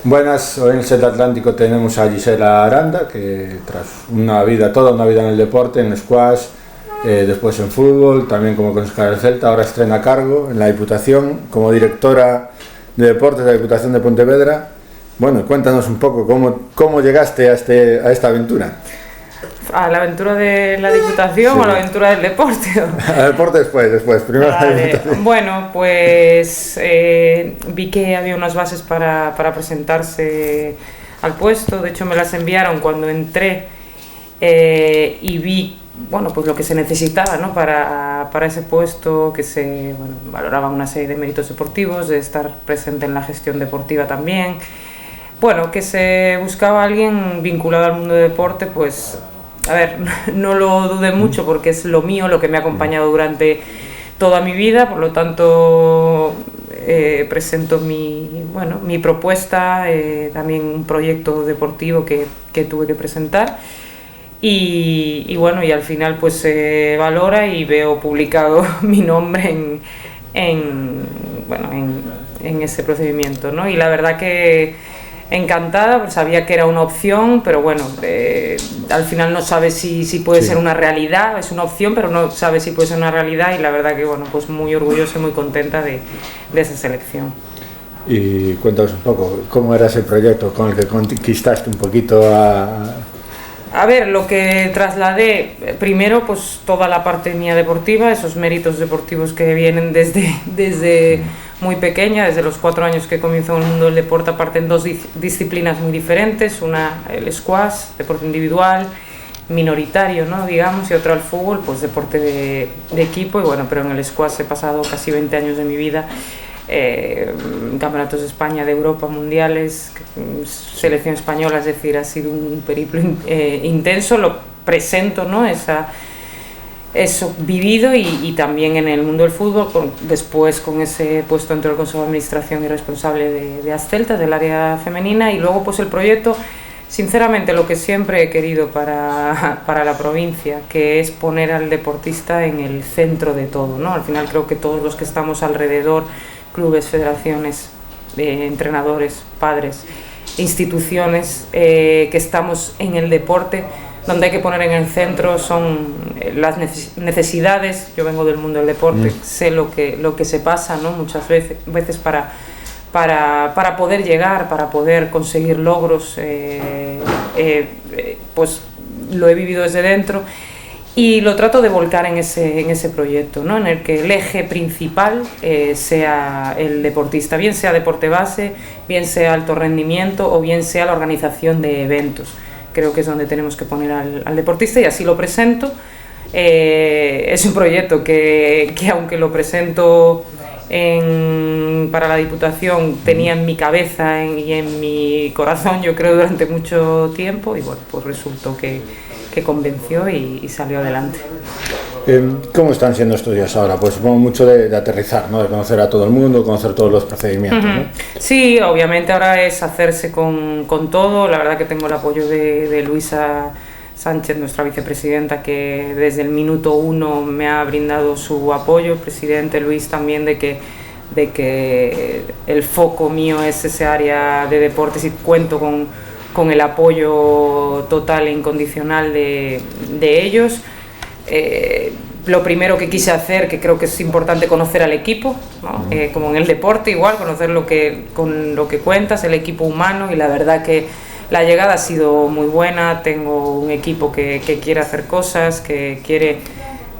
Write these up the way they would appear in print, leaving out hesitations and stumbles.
Buenas, hoy en el Set Atlántico tenemos a Gisela Aranda, que tras toda una vida en el deporte, en squash, después en fútbol, también como consejera del Celta, ahora estrena cargo en la Diputación como directora de deportes de la Diputación de Pontevedra. Bueno, cuéntanos un poco cómo llegaste a esta aventura. ¿A la aventura de la Diputación o a la aventura del deporte? Al deporte después, primero vale. la Diputación. Bueno, pues vi que había unas bases para presentarse al puesto. De hecho me las enviaron cuando entré y vi pues lo que se necesitaba, ¿no? para ese puesto, que se valoraba una serie de méritos deportivos, de estar presente en la gestión deportiva también. Que se buscaba alguien vinculado al mundo del deporte, pues a ver, no lo dudé mucho porque es lo mío, lo que me ha acompañado durante toda mi vida, por lo tanto presento mi propuesta, también un proyecto deportivo que tuve que presentar y al final pues se valora y veo publicado mi nombre en ese procedimiento, ¿no? Y la verdad que encantada, sabía que era una opción, pero al final no sabes si puede ser una realidad, es una opción, pero no sabes si puede ser una realidad, y la verdad que pues muy orgullosa y muy contenta de esa selección. Y cuéntanos un poco, ¿cómo era ese proyecto con el que conquistaste un poquito A ver, lo que trasladé, primero pues toda la parte mía deportiva, esos méritos deportivos que vienen desde muy pequeña, desde los 4 años que comienzo en el mundo del deporte, aparte en 2 disciplinas muy diferentes, una el squash, deporte individual, minoritario, ¿no? digamos, y otra el fútbol, pues deporte de equipo, y pero en el squash he pasado casi 20 años de mi vida, campeonatos de España, de Europa, mundiales, selección española, es decir, ha sido un periplo intenso, lo presento, ¿no? Eso vivido y también en el mundo del fútbol, después con ese puesto dentro del Consejo de Administración y responsable de Ascelta, del área femenina, y luego pues el proyecto, sinceramente lo que siempre he querido para la provincia, que es poner al deportista en el centro de todo, ¿no? Al final creo que todos los que estamos alrededor, clubes, federaciones, entrenadores, padres, instituciones que estamos en el deporte, donde hay que poner en el centro son las necesidades. Yo vengo del mundo del deporte, sé lo que se pasa, ¿no? muchas veces para poder llegar, para poder conseguir logros, pues lo he vivido desde dentro y lo trato de volcar en ese proyecto, ¿no? En el que el eje principal sea el deportista, bien sea deporte base, bien sea alto rendimiento o bien sea la organización de eventos. Creo que es donde tenemos que poner al deportista, y así lo presento. Es un proyecto que aunque lo presento para la Diputación, tenía en mi cabeza y en mi corazón, yo creo, durante mucho tiempo, y pues resultó que convenció y salió adelante. ¿Cómo están siendo estos días ahora? Pues supongo mucho de aterrizar, ¿no? De conocer a todo el mundo, conocer todos los procedimientos, ¿no? Sí, obviamente ahora es hacerse con todo. La verdad que tengo el apoyo de Luisa Sánchez, nuestra vicepresidenta, que desde el minuto 1 me ha brindado su apoyo. El presidente Luis también, de que el foco mío es ese área de deportes, y cuento con el apoyo total e incondicional de ellos. Lo primero que quise hacer, que creo que es importante, conocer al equipo, ¿no? Como en el deporte igual, conocer con lo que cuentas, el equipo humano, y la verdad que la llegada ha sido muy buena. Tengo un equipo que quiere hacer cosas, que quiere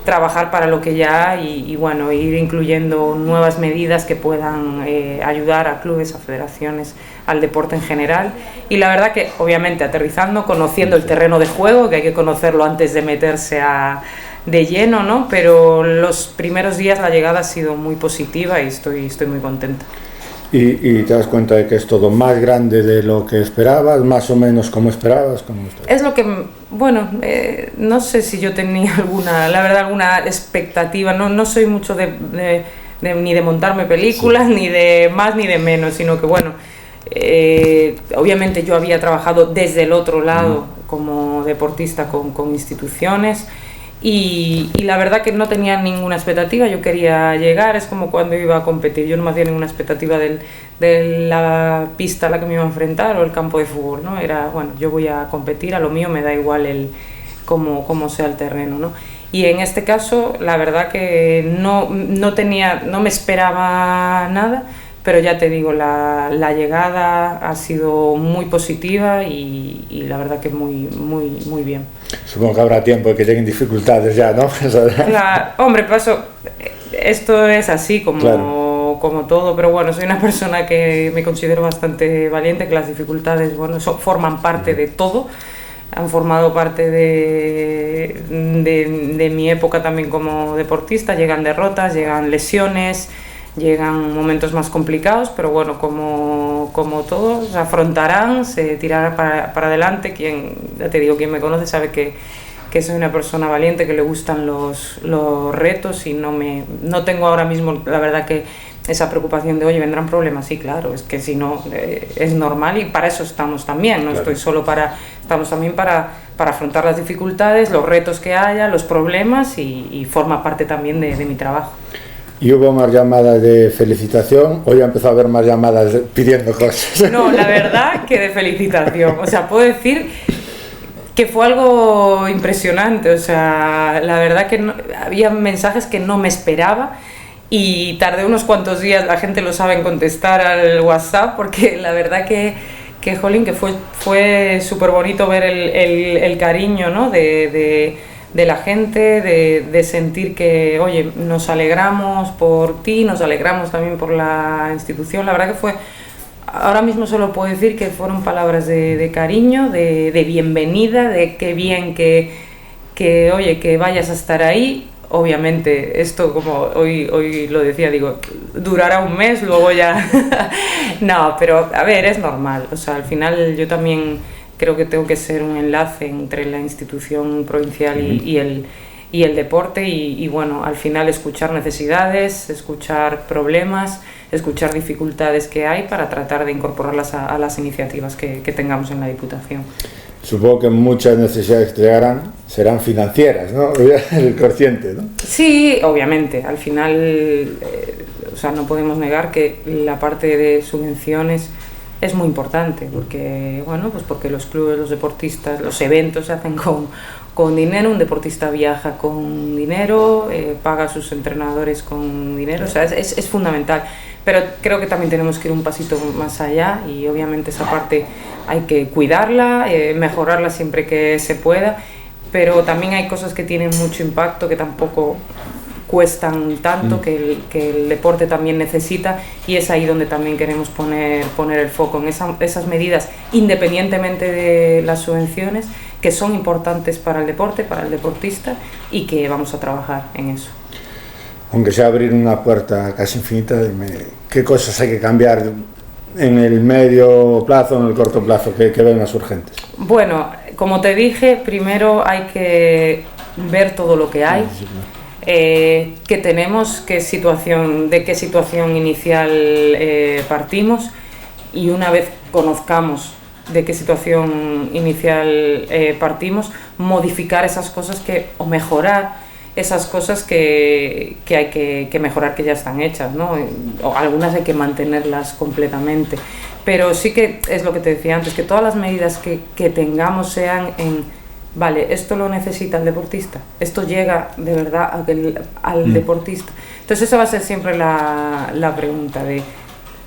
trabajar para lo que ya hay, y ir incluyendo nuevas medidas que puedan ayudar a clubes, a federaciones, al deporte en general. Y la verdad que obviamente aterrizando, conociendo el terreno de juego, que hay que conocerlo antes de meterse de lleno, ¿no? Pero los primeros días la llegada ha sido muy positiva y estoy muy contenta. ¿Y te das cuenta de que es todo más grande de lo que esperabas, más o menos como esperabas? Es lo que, no sé si yo tenía alguna expectativa. No soy mucho ni de montarme películas, sí, ni de más ni de menos, sino que obviamente yo había trabajado desde el otro lado como deportista con instituciones, y la verdad que no tenía ninguna expectativa, yo quería llegar, es como cuando iba a competir, yo no me hacía ninguna expectativa de la pista a la que me iba a enfrentar o el campo de fútbol, ¿no? Era, bueno, yo voy a competir, a lo mío me da igual cómo sea el terreno, ¿no? Y en este caso, la verdad que no me esperaba nada, pero ya te digo, la llegada ha sido muy positiva y la verdad que muy bien. Supongo que habrá tiempo de que lleguen dificultades ya, ¿no? Claro, hombre, esto es así como todo, pero bueno, soy una persona que me considero bastante valiente, que las dificultades, bueno, forman parte de todo. Han formado parte de mi época también como deportista, llegan derrotas, llegan lesiones, llegan momentos más complicados, pero bueno, como todos, se afrontarán, se tirará para adelante. Ya te digo, quien me conoce sabe que soy una persona valiente, que le gustan los retos y no tengo ahora mismo, la verdad, que esa preocupación de, oye, vendrán problemas. Sí, claro, es que si no, es normal y para eso estamos también, no claro. Estamos también para afrontar las dificultades, los retos que haya, los problemas y forma parte también de mi trabajo. ¿Y hubo más llamadas de felicitación o ya empezó a haber más llamadas pidiendo cosas? No, la verdad que de felicitación, o sea, puedo decir que fue algo impresionante, o sea, la verdad que había mensajes que no me esperaba. Y tardé unos cuantos días, la gente lo sabe, en contestar al WhatsApp, porque la verdad que jolín, que fue súper bonito ver el cariño, ¿no? de la gente, de sentir que, oye, nos alegramos por ti, nos alegramos también por la institución. La verdad que ahora mismo solo puedo decir que fueron palabras de cariño, de bienvenida, de qué bien que oye, que vayas a estar ahí. Obviamente, esto, como hoy lo decía, digo, durará un mes, luego ya... No, pero a ver, es normal. O sea, al final yo también creo que tengo que ser un enlace entre la institución provincial y el deporte y bueno, al final escuchar necesidades, escuchar problemas, escuchar dificultades que hay para tratar de incorporarlas a las iniciativas que tengamos en la Diputación. Supongo que muchas necesidades que llegarán serán financieras, ¿no? El consciente, ¿no? Sí, obviamente. Al final, o sea, no podemos negar que la parte de subvenciones es muy importante, porque, bueno, pues porque los clubes, los deportistas, los eventos se hacen con dinero, un deportista viaja con dinero, paga a sus entrenadores con dinero, o sea, es fundamental. Pero creo que también tenemos que ir un pasito más allá y obviamente esa parte hay que cuidarla, mejorarla siempre que se pueda, pero también hay cosas que tienen mucho impacto, que tampoco cuestan tanto, que el deporte también necesita, y es ahí donde también queremos poner el foco, en esas medidas, independientemente de las subvenciones, que son importantes para el deporte, para el deportista, y que vamos a trabajar en eso. Aunque sea abrir una puerta casi infinita, ¿qué cosas hay que cambiar en el medio plazo, en el corto plazo, que ven más urgentes? Bueno, como te dije, primero hay que ver todo lo que hay, qué tenemos, de qué situación inicial partimos, y una vez conozcamos de qué situación inicial partimos, modificar esas cosas o mejorar esas cosas que hay que mejorar, que ya están hechas, ¿no? O algunas hay que mantenerlas completamente, pero sí que es lo que te decía antes, que todas las medidas que tengamos sean vale, esto lo necesita el deportista, esto llega de verdad al deportista. Entonces esa va a ser siempre la pregunta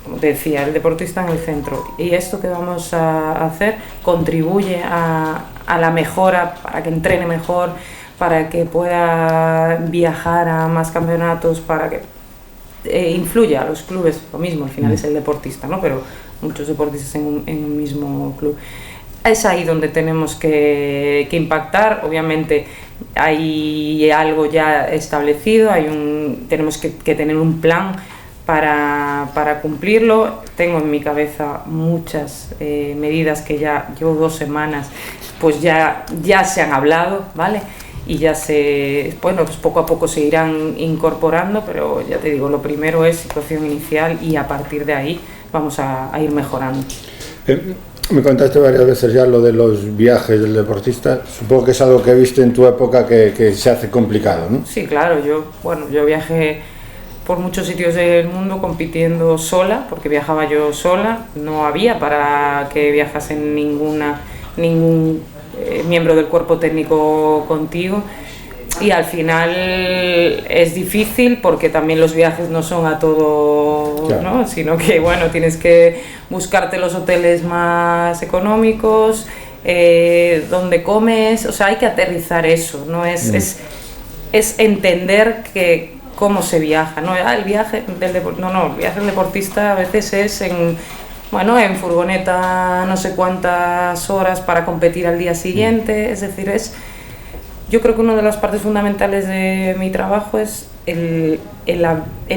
como te decía, el deportista en el centro, y esto que vamos a hacer contribuye a la mejora, para que entrene mejor, para que pueda viajar a más campeonatos, para que influya a los clubes. Lo mismo, al final es el deportista, ¿no? Pero muchos deportistas en un mismo club. Es ahí donde tenemos que impactar. Obviamente hay algo ya establecido, tenemos que tener un plan para cumplirlo. Tengo en mi cabeza muchas medidas que ya llevo 2 semanas, pues ya se han hablado, ¿vale? Y ya pues poco a poco se irán incorporando, pero ya te digo, lo primero es situación inicial y a partir de ahí vamos a ir mejorando. Me contaste varias veces ya lo de los viajes del deportista. Supongo que es algo que viste en tu época que se hace complicado, ¿no? Sí, claro, yo viajé por muchos sitios del mundo compitiendo sola, porque viajaba yo sola, no había para que viajasen ningún miembro del cuerpo técnico contigo, y al final es difícil porque también los viajes no son a todo, claro, ¿no? Sino que bueno, tienes que buscarte los hoteles más económicos, donde comes, o sea, hay que aterrizar eso, ¿no? Es entender que cómo se viaja, ¿no? El viaje del deportista a veces es en furgoneta no sé cuántas horas para competir al día siguiente, es decir, yo creo que una de las partes fundamentales de mi trabajo es el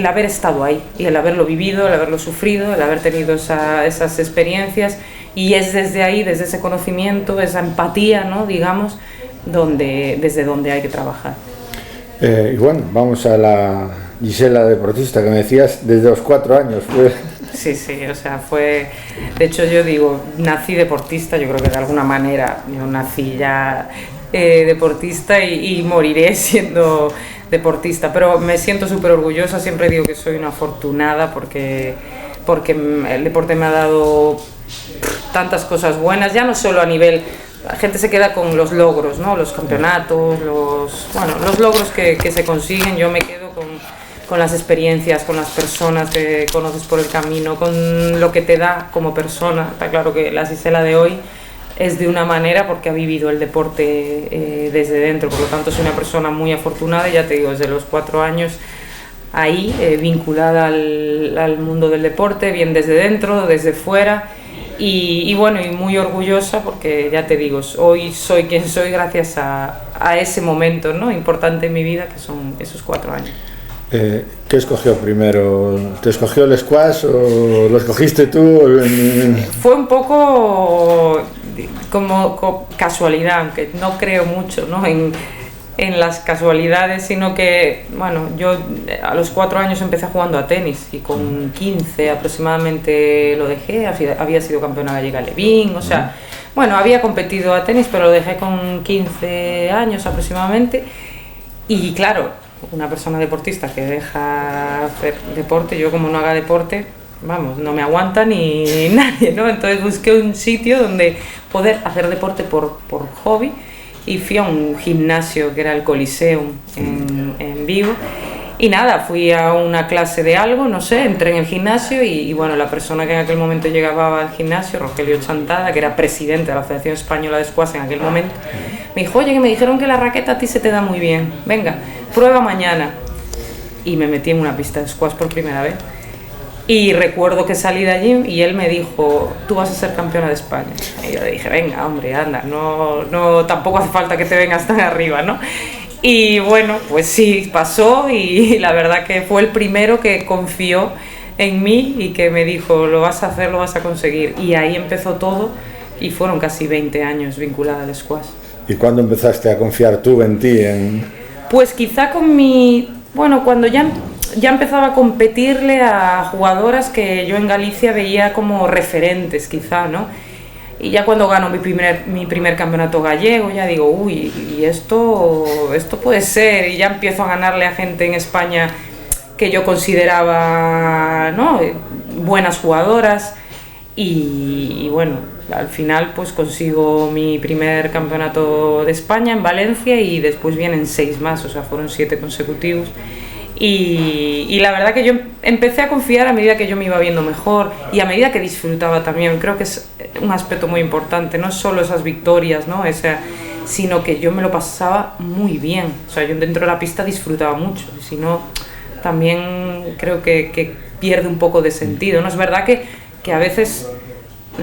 haber estado ahí, y el haberlo vivido, el haberlo sufrido, el haber tenido esas experiencias, y es desde ahí, desde ese conocimiento, esa empatía, ¿no? Digamos, desde donde hay que trabajar. Y bueno, vamos a la Gisela deportista, que me decías desde los 4 años. Sí, o sea, de hecho yo digo, nací deportista, yo creo que de alguna manera yo nací ya deportista y moriré siendo deportista, pero me siento súper orgullosa, siempre digo que soy una afortunada porque el deporte me ha dado tantas cosas buenas, ya no solo a nivel... La gente se queda con los logros, ¿no? Los campeonatos, los logros que se consiguen. Yo me quedo con las experiencias, con las personas que conoces por el camino, con lo que te da como persona. Está claro que la Gisela de hoy es de una manera porque ha vivido el deporte desde dentro, por lo tanto soy una persona muy afortunada, y ya te digo, desde los 4 años ahí, vinculada al mundo del deporte, bien desde dentro, desde fuera. Y bueno, y muy orgullosa porque ya te digo, hoy soy quien soy gracias a ese momento, ¿no? Importante en mi vida, que son esos 4 años. ¿Qué escogió primero? ¿Te escogió el squash o lo escogiste tú? Fue un poco como casualidad, aunque no creo mucho, ¿no? en las casualidades, sino que, bueno, yo a los 4 años empecé jugando a tenis y con 15 aproximadamente lo dejé, había sido campeona gallega Levín, o sea, bueno, había competido a tenis, pero lo dejé con 15 años aproximadamente, y claro, una persona deportista que deja hacer deporte, yo como no haga deporte, vamos, no me aguanta ni nadie, ¿no? Entonces busqué un sitio donde poder hacer deporte por hobby, y fui a un gimnasio que era el Coliseum en Vigo, y nada, fui a una clase de algo, no sé, entré en el gimnasio y bueno, la persona que en aquel momento llegaba al gimnasio, Rogelio Chantada, que era presidente de la Federación Española de Squash en aquel momento, me dijo, oye, que me dijeron que la raqueta a ti se te da muy bien, venga, prueba mañana. Y me metí en una pista de squash por primera vez. Y recuerdo que salí de allí y él me dijo, tú vas a ser campeona de España. Y yo le dije, venga, hombre, anda, no, tampoco hace falta que te vengas tan arriba, ¿no? Y bueno, pues sí, pasó, y la verdad que fue el primero que confió en mí y que me dijo, lo vas a hacer, lo vas a conseguir. Y ahí empezó todo, y fueron casi 20 años vinculada al squash. ¿Y cuándo empezaste a confiar tú en ti? Pues quizá cuando ya empezaba a competirle a jugadoras que yo en Galicia veía como referentes, quizá, ¿no? Y ya cuando gano mi primer campeonato gallego, ya digo, uy, y esto puede ser, y ya empiezo a ganarle a gente en España que yo consideraba, ¿no?, buenas jugadoras, y bueno, al final pues consigo mi primer campeonato de España en Valencia, y después vienen 6 más, o sea, fueron 7 consecutivos. Y la verdad que yo empecé a confiar a medida que yo me iba viendo mejor y a medida que disfrutaba también. Creo que es un aspecto muy importante, no solo esas victorias, ¿no? Sino que yo me lo pasaba muy bien. O sea, yo dentro de la pista disfrutaba mucho, si no, también creo que pierde un poco de sentido, ¿no? Es verdad que a veces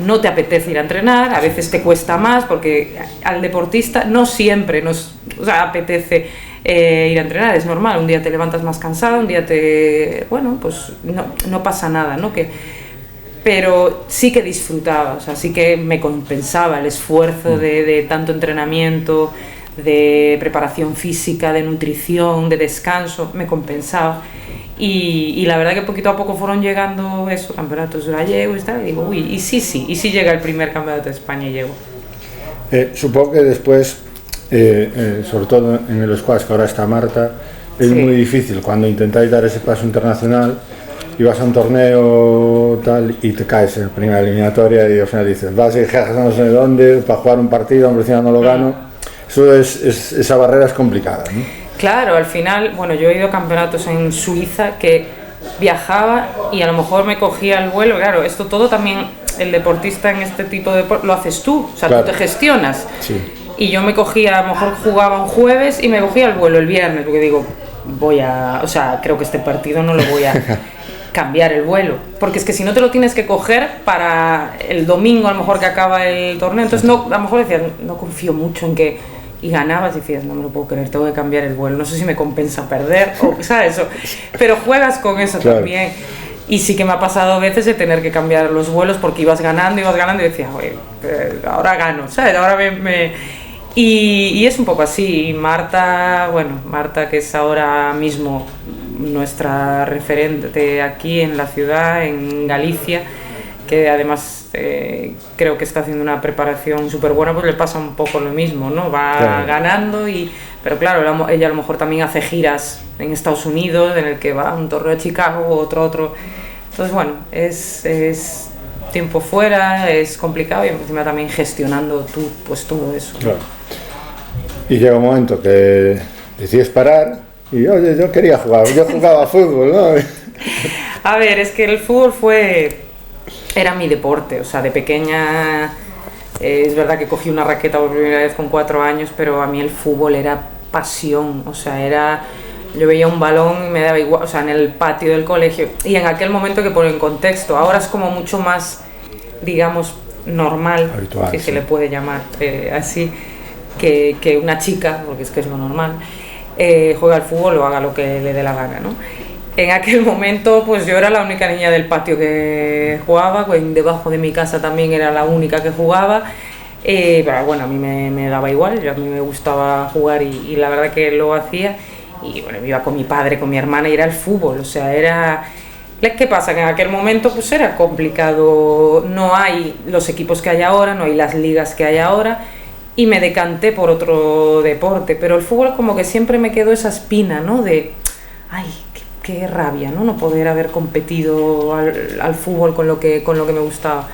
no te apetece ir a entrenar, a veces te cuesta más, porque al deportista no siempre nos apetece ir a entrenar, es normal, un día te levantas más cansado, un día pues no pasa nada, ¿no? Pero sí que disfrutaba, o sea, sí que me compensaba el esfuerzo de tanto entrenamiento, de preparación física, de nutrición, de descanso, me compensaba. y la verdad que poquito a poco fueron llegando esos campeonatos gallegos y tal, y digo, uy, y sí llega el primer campeonato de España y llego. Supongo que después, sobre todo en el squash, que ahora está Marta, es muy difícil cuando intentáis dar ese paso internacional y vas a un torneo tal y te caes en la primera eliminatoria y al final dices, vas y viajas no sé dónde para jugar un partido, hombre, encima no lo gano. Esa barrera es complicada, ¿no? Claro, al final, bueno, yo he ido a campeonatos en Suiza que viajaba y a lo mejor me cogía el vuelo. Claro, esto todo también, el deportista en este tipo de deporte, lo haces tú, o sea, claro, tú te gestionas. Sí. Y yo me cogía, a lo mejor jugaba un jueves y me cogía el vuelo el viernes, porque digo, o sea, creo que este partido no lo voy a cambiar el vuelo, porque es que si no te lo tienes que coger para el domingo a lo mejor que acaba el torneo, entonces no, a lo mejor decías, no confío mucho en que, y ganabas y decías, no me lo puedo creer, tengo que cambiar el vuelo, no sé si me compensa perder, o ¿sabes? Pero juegas con eso, claro, también, y sí que me ha pasado a veces de tener que cambiar los vuelos porque ibas ganando y decías, oye, ahora gano, ¿sabes? Ahora y es un poco así. Y Marta, que es ahora mismo nuestra referente aquí en la ciudad, en Galicia, que además creo que está haciendo una preparación súper buena, pues le pasa un poco lo mismo, ¿no? Va claro, ganando, pero claro, ella a lo mejor también hace giras en Estados Unidos, en el que va a un torneo de Chicago, otro. Entonces, bueno, es tiempo fuera, es complicado y encima también gestionando tú, pues todo eso. Claro. Y llega un momento que decides parar y, oye, yo quería jugar, yo jugaba fútbol, ¿no? A ver, es que el fútbol era mi deporte, o sea, de pequeña es verdad que cogí una raqueta por primera vez con 4 años, pero a mí el fútbol era pasión, o sea, yo veía un balón y me daba igual, o sea, en el patio del colegio, y en aquel momento, que por el contexto, ahora es como mucho más, digamos, normal, habitual, si se le puede llamar así, que una chica, porque es que es lo normal, juega al fútbol o haga lo que le dé la gana, ¿no? En aquel momento, pues yo era la única niña del patio que jugaba, pues debajo de mi casa también era la única que jugaba, pero bueno, a mí me daba igual, a mí me gustaba jugar y la verdad que lo hacía, y bueno, iba con mi padre, con mi hermana, y era el fútbol, o sea, ¿qué pasa? Que en aquel momento pues era complicado, no hay los equipos que hay ahora, no hay las ligas que hay ahora, y me decanté por otro deporte, pero el fútbol como que siempre me quedó esa espina, ¿no? De, ay, qué rabia, ¿no? No poder haber competido al fútbol con lo que me gustaba.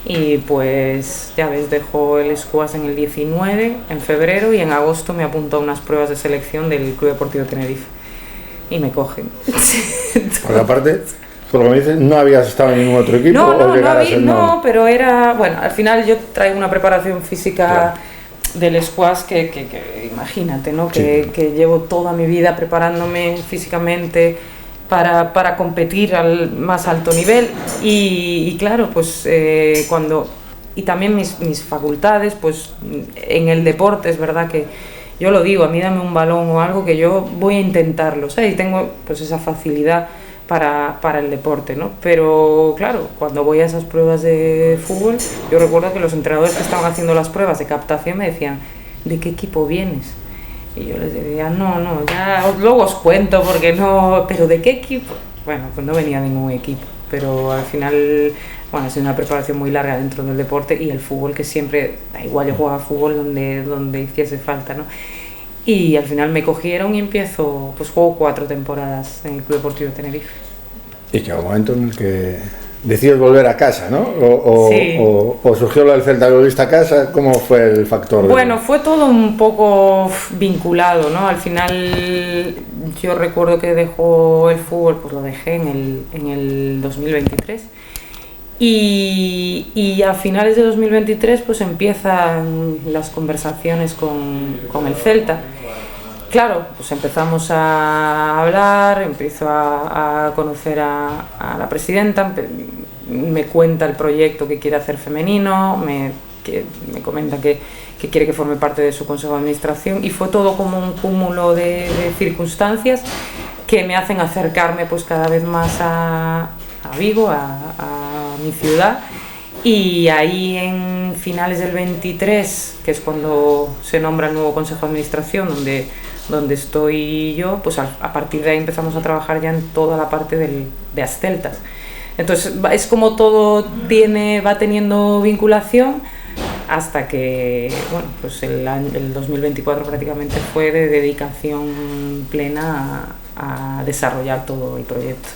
Y pues, ya ves, dejo el squash en el 19, en febrero, y en agosto me apunto a unas pruebas de selección del Club Deportivo Tenerife. Y me cogen. Por aparte, por lo que me dices, ¿no habías estado en ningún otro equipo? No, pero era, bueno, al final yo traigo una preparación física, claro, del squash que imagínate, ¿no? Sí. Que llevo toda mi vida preparándome físicamente para competir al más alto nivel y claro, pues y también mis facultades, pues en el deporte es verdad que yo lo digo, a mí dame un balón o algo que yo voy a intentarlo, ¿sabes? Y tengo pues esa facilidad para el deporte, ¿no? Pero claro, cuando voy a esas pruebas de fútbol, yo recuerdo que los entrenadores que estaban haciendo las pruebas de captación me decían, ¿de qué equipo vienes? Y yo les decía, no, ya luego os cuento porque no, pero ¿de qué equipo? Bueno, pues no venía ningún equipo, pero al final, bueno, ha sido una preparación muy larga dentro del deporte y el fútbol que siempre, da igual, yo jugaba fútbol donde hiciese falta, ¿no? Y al final me cogieron y pues juego 4 temporadas en el Club Deportivo Tenerife. Y que hay un momento en el que decides volver a casa, ¿no? Sí. O surgió lo del Celta, volviste a casa, ¿cómo fue el factor? Bueno, fue todo un poco vinculado, ¿no? Al final yo recuerdo que dejó el fútbol, pues lo dejé en el 2023. Y a finales de 2023 pues empiezan las conversaciones con el Celta. Claro, pues empezamos a hablar, empiezo a conocer a la presidenta, me cuenta el proyecto que quiere hacer femenino, me comenta que quiere que forme parte de su consejo de administración y fue todo como un cúmulo de circunstancias que me hacen acercarme pues cada vez más a Vigo, a mi ciudad, y ahí en finales del 23, que es cuando se nombra el nuevo consejo de administración, donde donde estoy yo, pues a partir de ahí empezamos a trabajar ya en toda la parte de Asceltas. Entonces es como todo va teniendo vinculación hasta que, bueno, pues el 2024 prácticamente fue de dedicación plena a desarrollar todo el proyecto.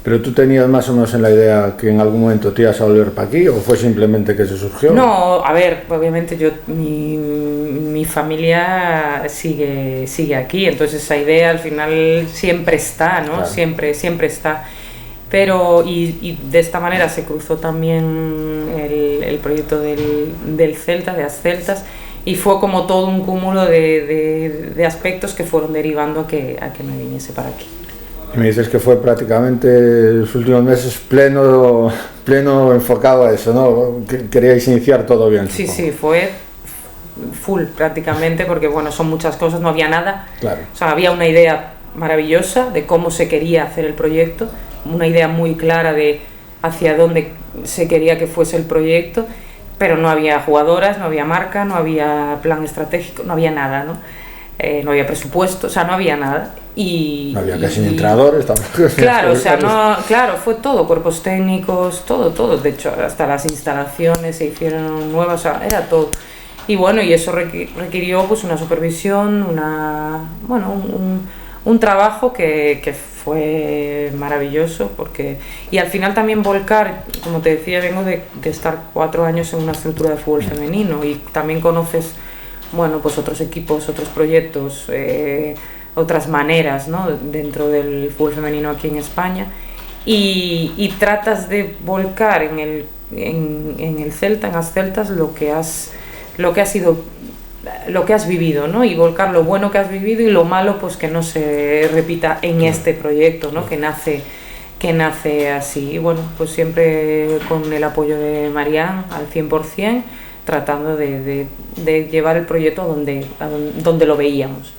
¿Pero tú tenías más o menos en la idea que en algún momento te ibas a volver para aquí o fue simplemente que se surgió? No, a ver, obviamente mi familia sigue aquí, entonces esa idea al final siempre está, ¿no? Claro. Siempre está. Pero y de esta manera se cruzó también el proyecto del Celta, de Asceltas, y fue como todo un cúmulo de aspectos que fueron derivando a que me viniese para aquí. Y me dices que fue prácticamente los últimos meses pleno enfocado a eso, ¿no? Queríais iniciar todo bien. Sí, sí, fue full prácticamente, porque bueno, son muchas cosas, no había nada. Claro. O sea, había una idea maravillosa de cómo se quería hacer el proyecto, una idea muy clara de hacia dónde se quería que fuese el proyecto, pero no había jugadoras, no había marca, no había plan estratégico, no había nada, ¿no? No había presupuesto, o sea, no había nada. No había casi ni entrenadores tampoco. Claro, o sea, claro, fue todo, cuerpos técnicos, todo. De hecho, hasta las instalaciones se hicieron nuevas, o sea, era todo. Y bueno, y eso requirió pues una supervisión, un trabajo que fue maravilloso, y al final también volcar, como te decía, vengo de estar 4 años en una estructura de fútbol femenino y también conoces, bueno, pues otros equipos, otros proyectos, otras maneras, ¿no?, dentro del fútbol femenino aquí en España, y tratas de volcar en el Celta, en Asceltas, lo que has vivido, ¿no? Y volcar lo bueno que has vivido y lo malo, pues que no se repita en este proyecto, ¿no?, que nace así. Y bueno, pues siempre con el apoyo de Marián al 100%, tratando de llevar el proyecto a donde lo veíamos.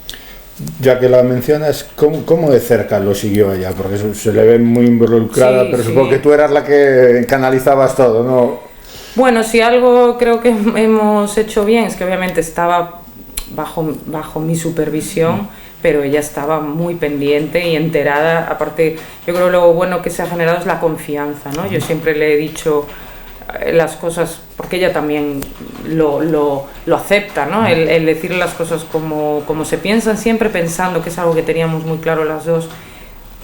Ya que la mencionas, ¿cómo de cerca lo siguió ella? Porque se le ve muy involucrada, sí, pero sí. Supongo que tú eras la que canalizabas todo, ¿no? Bueno, si algo creo que hemos hecho bien es que obviamente estaba bajo mi supervisión, pero ella estaba muy pendiente y enterada. Aparte, yo creo que lo bueno que se ha generado es la confianza, ¿no? Yo siempre le he dicho las cosas, porque ella también lo acepta, ¿no? El decirle las cosas como se piensan, siempre pensando, que es algo que teníamos muy claro las dos,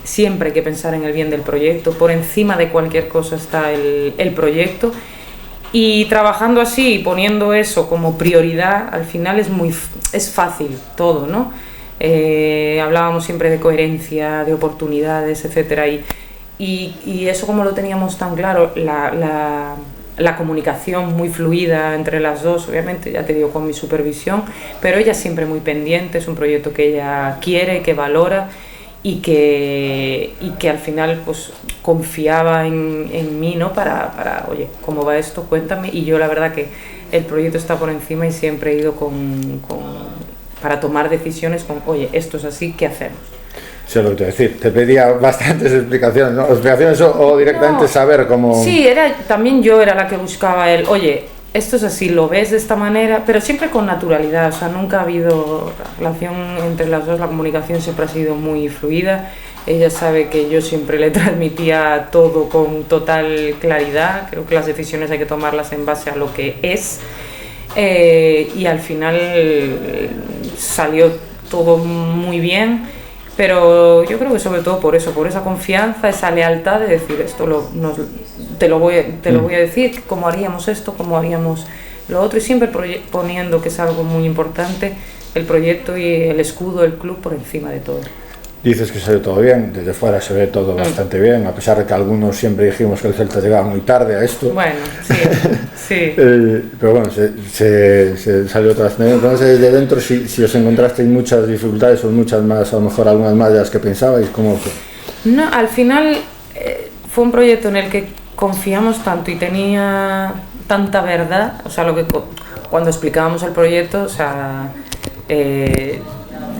siempre hay que pensar en el bien del proyecto, por encima de cualquier cosa está el proyecto, y trabajando así, poniendo eso como prioridad, al final es fácil todo, ¿no? Hablábamos siempre de coherencia, de oportunidades, etcétera, y eso, como lo teníamos tan claro, la comunicación muy fluida entre las dos, obviamente, ya te digo, con mi supervisión, pero ella siempre muy pendiente, es un proyecto que ella quiere, que valora, y que al final pues confiaba en mí, ¿no? Para oye, ¿cómo va esto? Cuéntame. Y yo la verdad que el proyecto está por encima y siempre he ido para tomar decisiones con, oye, esto es así, ¿qué hacemos? Eso es lo que te voy a decir, te pedía bastantes explicaciones, ¿no? Explicaciones o directamente saber cómo... Sí, también yo era la que buscaba oye, esto es así, lo ves de esta manera, pero siempre con naturalidad, o sea, nunca ha habido relación entre las dos, la comunicación siempre ha sido muy fluida. Ella sabe que yo siempre le transmitía todo con total claridad, creo que las decisiones hay que tomarlas en base a lo que es, y al final salió todo muy bien, pero yo creo que sobre todo por eso, por esa confianza, esa lealtad de decir esto te lo voy a decir, cómo haríamos esto, cómo haríamos lo otro, y siempre poniendo, que es algo muy importante, el proyecto y el escudo del club por encima de todo. Dices que salió todo bien, desde fuera se ve todo bastante bien, a pesar de que algunos siempre dijimos que el Celta llegaba muy tarde a esto. Bueno, sí. Pero bueno, se salió todo bastante bien. Entonces, desde dentro, si os encontrasteis muchas dificultades o muchas más, a lo mejor algunas más de las que pensabais, ¿cómo fue? No, al final fue un proyecto en el que confiamos tanto y tenía tanta verdad, o sea, cuando explicábamos el proyecto, o sea,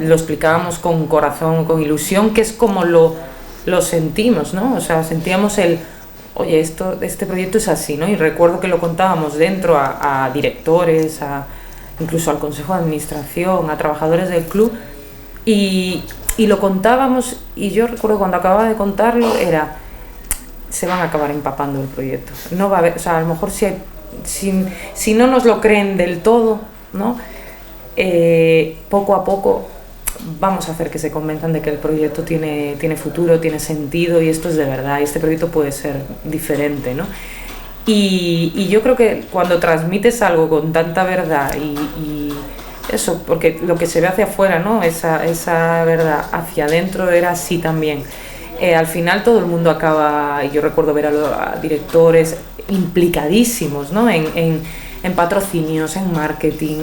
lo explicábamos con corazón, con ilusión, que es como lo sentimos, ¿no? O sea, sentíamos oye, este proyecto es así, ¿no? Y recuerdo que lo contábamos dentro a directores, incluso al consejo de administración, a trabajadores del club, y lo contábamos, y yo recuerdo cuando acababa de contarlo, se van a acabar empapando el proyecto. No va a haber, o sea, a lo mejor si no nos lo creen del todo, ¿no? Poco a poco vamos a hacer que se convenzan de que el proyecto tiene futuro, tiene sentido, y esto es de verdad, y este proyecto puede ser diferente, ¿no? Y yo creo que cuando transmites algo con tanta verdad y eso, porque lo que se ve hacia afuera, ¿no? Esa verdad hacia adentro era así también. Al final todo el mundo acaba, y yo recuerdo ver a directores implicadísimos, ¿no? En patrocinios, en marketing,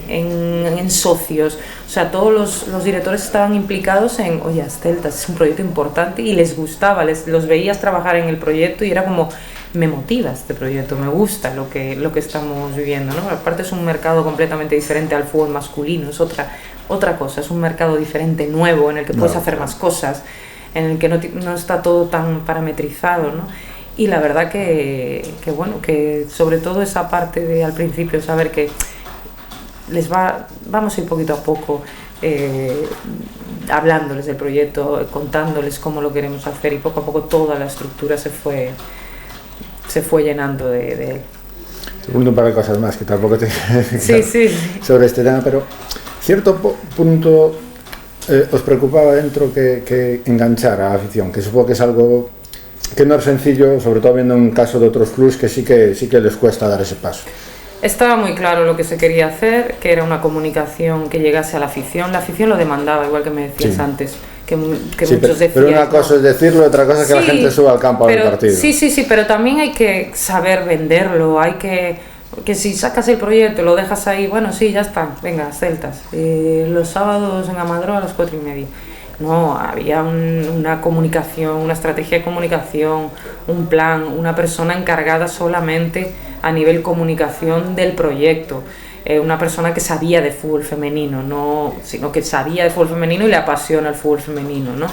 en socios. O sea, todos los directores estaban implicados en, oye, Celtas es un proyecto importante, y les gustaba, los veías trabajar en el proyecto y era como, me motiva este proyecto, me gusta lo que estamos viviendo, ¿no? Aparte es un mercado completamente diferente al fútbol masculino, es otra cosa, es un mercado diferente, nuevo, en el que puedes hacer más cosas, en el que no está todo tan parametrizado, ¿no? Y la verdad que bueno, que sobre todo esa parte de al principio saber que vamos a ir poquito a poco hablándoles del proyecto, contándoles cómo lo queremos hacer, y poco a poco toda la estructura se fue llenando de él. Te cuento un par de cosas más que tampoco te sí. sobre este tema, pero cierto punto os preocupaba dentro que enganchar a la afición, que supongo que es algo que no es sencillo, sobre todo viendo un caso de otros clubs que sí que les cuesta dar ese paso. Estaba muy claro lo que se quería hacer, que era una comunicación que llegase a la afición. La afición lo demandaba, igual que me decías antes, que muchos decían. Pero una cosa es decirlo, otra cosa es que la gente suba al campo a ver el partido. Sí, pero también hay que saber venderlo, hay que si sacas el proyecto, lo dejas ahí, bueno, sí, ya está, venga, Celtas, los sábados en Amadro a las 4:30. No, había una comunicación, una estrategia de comunicación, un plan, una persona encargada solamente a nivel comunicación del proyecto, una persona que sabía de fútbol femenino, sino que sabía de fútbol femenino y le apasiona el fútbol femenino, ¿no?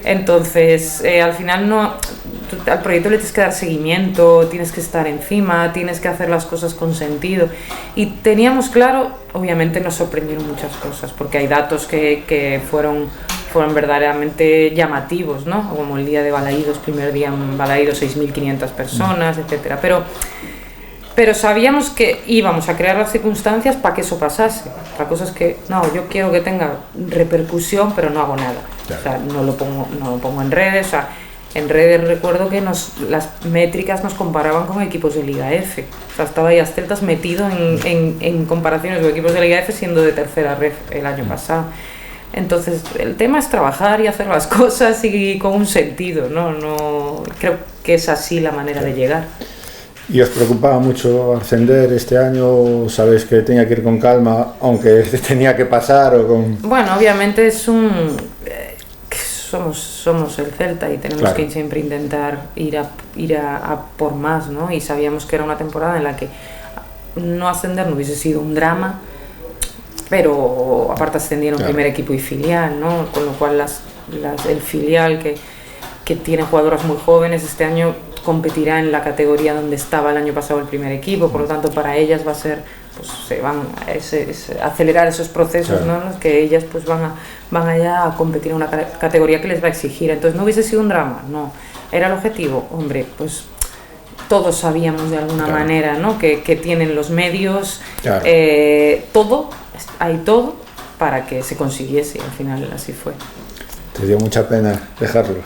Entonces, al final al proyecto le tienes que dar seguimiento, tienes que estar encima, tienes que hacer las cosas con sentido. Y teníamos claro, obviamente nos sorprendieron muchas cosas, porque hay datos que fueron verdaderamente llamativos, ¿no? Como el día de Balaídos, primer día en Balaídos 6.500 personas, etcétera. Pero sabíamos que íbamos a crear las circunstancias para que eso pasase. La cosa es que, yo quiero que tenga repercusión, pero no hago nada. Claro. O sea, no lo pongo en redes. O sea, en redes recuerdo que las métricas nos comparaban con equipos de Liga F. O sea, estaba ahí Celtas metido en comparaciones con equipos de Liga F, siendo de tercera ref el año pasado. Entonces, el tema es trabajar y hacer las cosas y con un sentido, ¿no? Creo que es así la manera de llegar. ¿Y os preocupaba mucho ascender este año? ¿Sabéis que tenía que ir con calma, aunque tenía que pasar? Bueno, obviamente somos el Celta y tenemos que siempre intentar ir a por más, ¿no? Y sabíamos que era una temporada en la que no ascender no hubiese sido un drama, pero aparte ascendieron primer equipo y filial, ¿no? Con lo cual el filial que tiene jugadoras muy jóvenes este año competirá en la categoría donde estaba el año pasado el primer equipo, por lo tanto para ellas va a ser, pues se van a acelerar esos procesos, ¿no? En los que ellas pues van allá a competir en una categoría que les va a exigir. Entonces no hubiese sido un drama, no, era el objetivo, hombre, pues todos sabíamos de alguna manera, ¿no? que tienen los medios, hay todo para que se consiguiese, y al final así fue. ¿Te dio mucha pena dejarlo?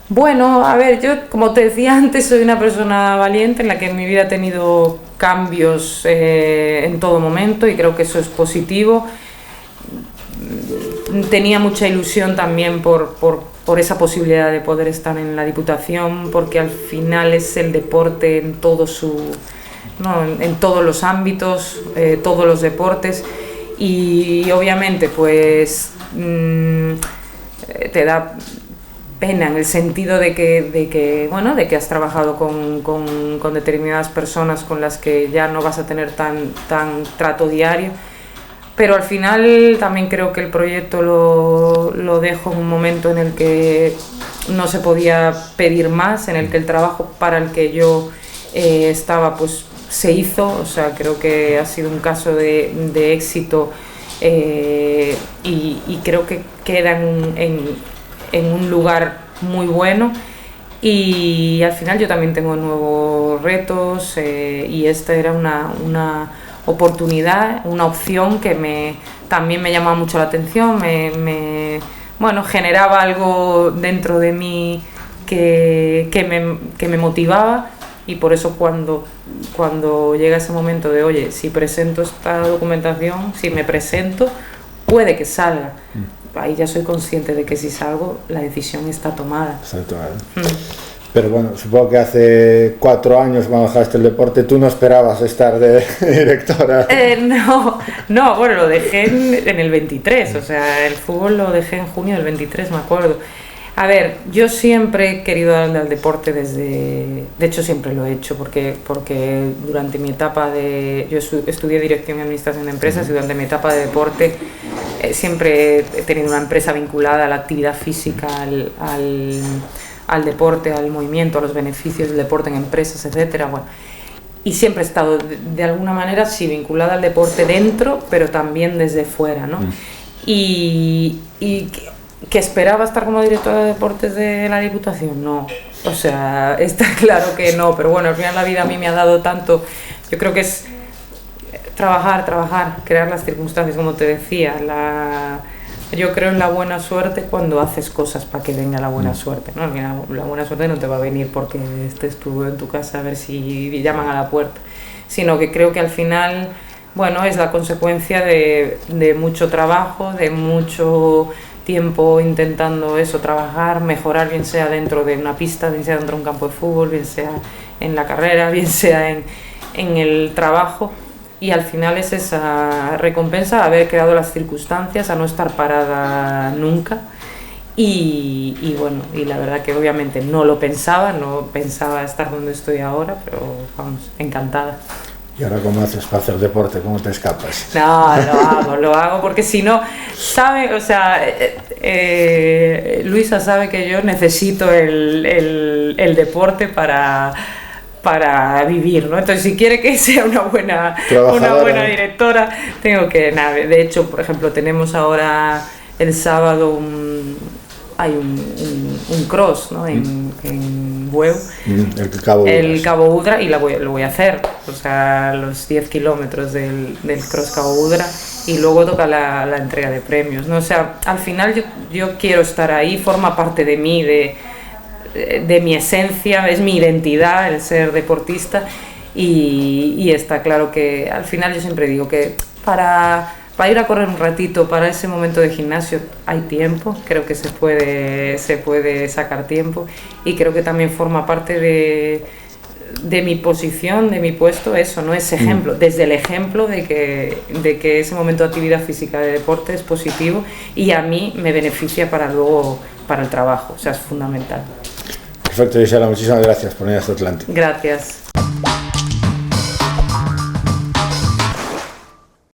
Bueno, a ver, yo como te decía antes soy una persona valiente en la que en mi vida he tenido cambios en todo momento, y creo que eso es positivo. Tenía mucha ilusión también por esa posibilidad de poder estar en la Diputación, porque al final es el deporte en todo en todos los ámbitos, todos los deportes, y obviamente pues te da pena en el sentido de que has trabajado con determinadas personas con las que ya no vas a tener tan trato diario, pero al final también creo que el proyecto lo dejo en un momento en el que no se podía pedir más, en el que el trabajo para el que yo estaba pues se hizo. O sea, creo que ha sido un caso de éxito y creo que queda en un lugar muy bueno. Y al final yo también tengo nuevos retos, y esta era una oportunidad, una opción que también me llamaba mucho la atención, bueno, generaba algo dentro de mí que me motivaba, y por eso cuando llega ese momento de, oye, si presento esta documentación, si me presento, puede que salga. Ahí ya soy consciente de que si salgo, la decisión está tomada. Está tomada. Pero bueno, supongo que hace 4 años cuando dejaste el deporte, ¿tú no esperabas estar de directora? No, bueno, lo dejé en el 23, o sea, el fútbol lo dejé en junio del 23, me acuerdo. A ver, yo siempre he querido darle al deporte de hecho siempre lo he hecho, porque durante mi etapa yo estudié Dirección y Administración de Empresas, y durante mi etapa de deporte siempre he tenido una empresa vinculada a la actividad física, al deporte, al movimiento, a los beneficios del deporte en empresas, etcétera. Bueno, y siempre he estado de alguna manera sí vinculada al deporte dentro, pero también desde fuera, ¿no? Y que esperaba estar como directora de deportes de la Diputación, no, o sea, está claro que no, pero bueno, al final la vida a mí me ha dado tanto. Yo creo que es trabajar, crear las circunstancias, como te decía. Yo creo en la buena suerte cuando haces cosas para que venga la buena suerte, ¿no? La buena suerte no te va a venir porque estés tú en tu casa a ver si llaman a la puerta, sino que creo que al final, bueno, es la consecuencia de mucho trabajo, de mucho tiempo intentando eso, trabajar, mejorar, bien sea dentro de una pista, bien sea dentro de un campo de fútbol, bien sea en la carrera, bien sea en el trabajo. Y al final es esa recompensa, haber creado las circunstancias, a no estar parada nunca. Y bueno, y la verdad que obviamente no pensaba estar donde estoy ahora, pero vamos, encantada. ¿Y ahora cómo haces para hacer deporte? ¿Cómo te escapas? No, lo hago porque si no, sabe, o sea, Luisa sabe que yo necesito el deporte para vivir, ¿no? Entonces, si quiere que sea una buena directora, tengo que, de hecho, por ejemplo, tenemos ahora el sábado hay un cross, ¿no? En Bueu, el Cabo Udra, y lo voy a hacer, o sea, los 10 kilómetros del cross Cabo Udra, y luego toca la entrega de premios, ¿no? O sea, al final yo quiero estar ahí, forma parte de mí, de mi esencia, es mi identidad el ser deportista, y está claro que al final yo siempre digo que para ir a correr un ratito, para ese momento de gimnasio hay tiempo, creo que se puede sacar tiempo, y creo que también forma parte de mi posición, de mi puesto, eso, ¿no? Ese ejemplo, desde el ejemplo de que ese momento de actividad física, de deporte, es positivo, y a mí me beneficia para el trabajo, o sea, es fundamental. Perfecto, Gisela, muchísimas gracias por venir a este Atlántico. Gracias.